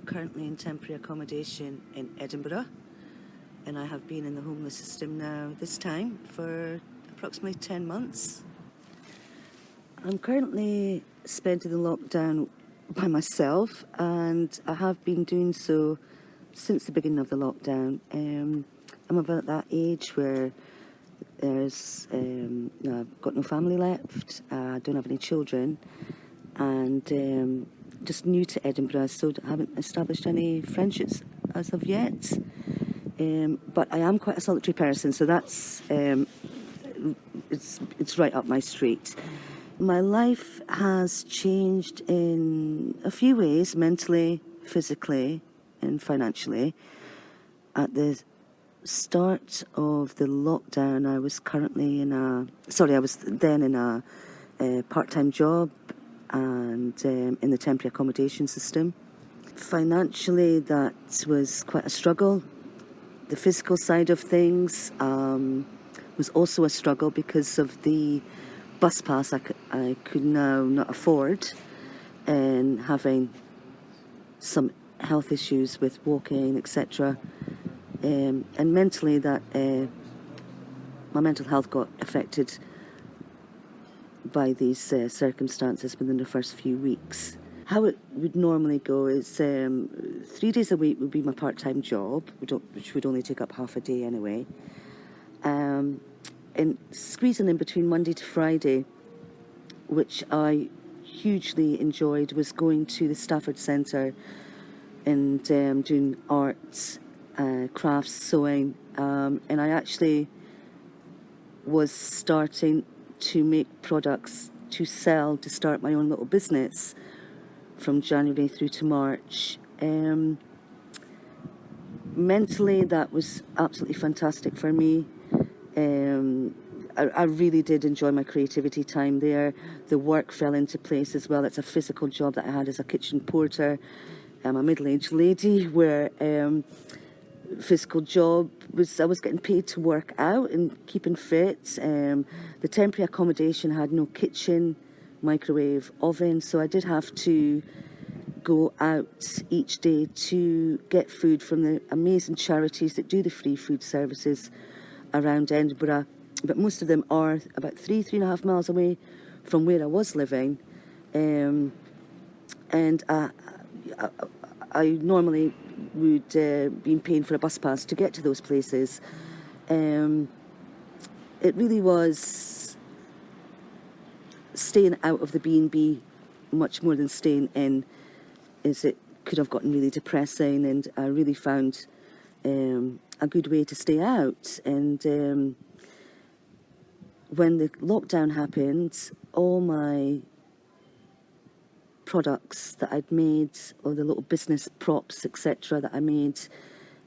currently in temporary accommodation in Edinburgh, and I have been in the homeless system now, this time, for approximately 10 months. I'm currently spending the lockdown by myself, and I have been doing so since the beginning of the lockdown. I'm about that age where I've got no family left, I don't have any children, and just new to Edinburgh, so I haven't established any friendships as of yet. But I am quite a solitary person, so that's it's right up my street. My life has changed in a few ways, mentally, physically, and financially. At the start of the lockdown, I was then in a part-time job and in the temporary accommodation system. Financially, that was quite a struggle. The physical side of things was also a struggle because of the bus pass I could now not afford, and having some health issues with walking, etc. And mentally, that my mental health got affected by these circumstances within the first few weeks. How it would normally go is 3 days a week would be my part-time job, which would only take up half a day anyway. And squeezing in between Monday to Friday, which I hugely enjoyed, was going to the Stafford Centre and doing arts, crafts, sewing, and I actually was starting to make products to sell, to start my own little business from January through to March. Mentally, that was absolutely fantastic for me. I really did enjoy my creativity time there. The work fell into place as well. It's a physical job that I had as a kitchen porter. I'm a middle-aged lady where physical job was, I was getting paid to work out and keeping fit. The temporary accommodation had no kitchen, microwave, oven, so I did have to go out each day to get food from the amazing charities that do the free food services around Edinburgh, but most of them are about 3.5 miles away from where I was living, and I normally would be paying for a bus pass to get to those places. It really was staying out of the B&B much more than staying in, as it could have gotten really depressing, and I really found a good way to stay out. And when the lockdown happened, all my products that I'd made, or the little business props, etc., that I made,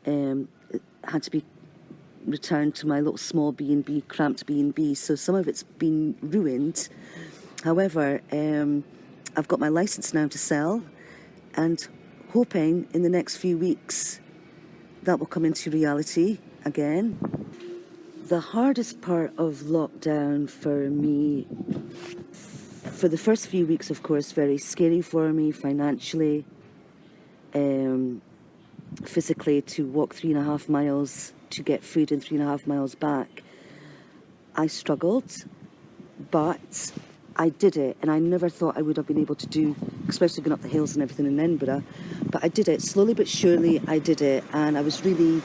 had to be returned to my little small B&B, cramped B&B. So some of it's been ruined. However, I've got my license now to sell, and hoping in the next few weeks that will come into reality again. The hardest part of lockdown for me, for the first few weeks, of course, very scary for me financially, physically, to walk 3.5 miles to get food and 3.5 miles back. I struggled, but I did it, and I never thought I would have been able to do, especially going up the hills and everything in Edinburgh, but I did it. Slowly but surely I did it, and I was really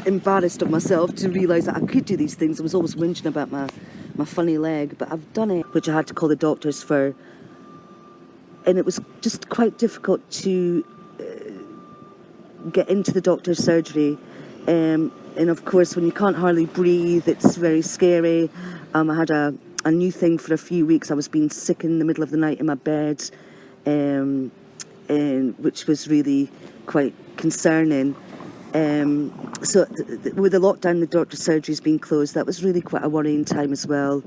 embarrassed of myself to realise that I could do these things. I was always whinging about my funny leg, but I've done it, which I had to call the doctors for, and it was just quite difficult to get into the doctor's surgery, and of course when you can't hardly breathe, it's very scary. I had a new thing for a few weeks. I was being sick in the middle of the night in my bed, and which was really quite concerning. So with the lockdown, the doctor's surgery's been closed. That was really quite a worrying time as well.